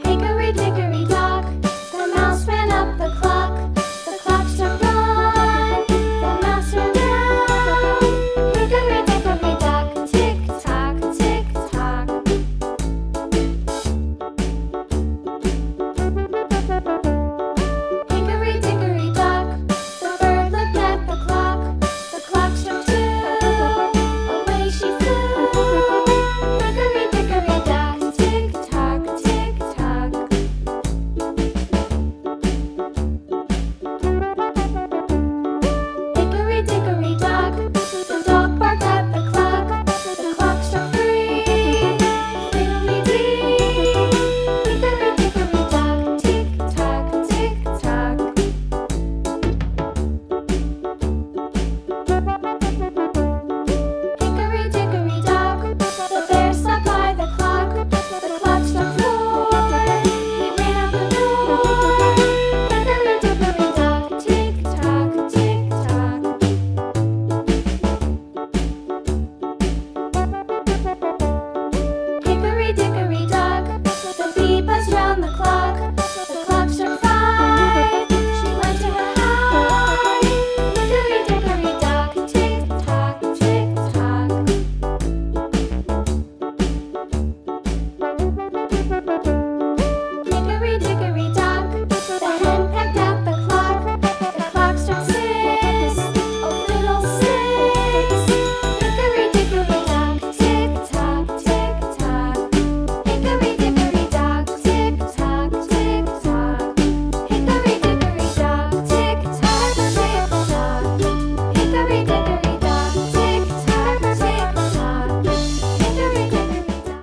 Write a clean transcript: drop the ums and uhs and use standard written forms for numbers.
Hickory dickory dock, the mouse ran up the clock. The clock struck one, the mouse ran down. Hickory dickory dock, tick tock, tick tock. Hickory dickory dock, the bird looked at the clock. The clock struck two, away she flew. Hickory dickory dock, tick tock, tick tock. Hickory dickory dock, the dog barked at the clock. The clock struck three, fiddly-dee. Hickory dickory dock, tick tock, tick tock. Hickory dickory dock, the bear sat by the clock. The clock struck four, he ran out the door. Hickory dickory dock, tick tock, tick tock. Hickory dickory dock, the bee buzzed round the clock. The clock struck five, she went to her hive. Hickory dickory dock, tick tock, tick tock. Hickory dickory dock, the hen pecked at the clock. The clock struck six, oh fiddle-sticks. Hickory dickory dock, tick tock, tick tock. Hickory dickory dock, tick tock, tick tock. Hickory dickory dock, tick tock, tick tock. Hickory dickory dock, tick tock, tick tock. Hickory dickory dock.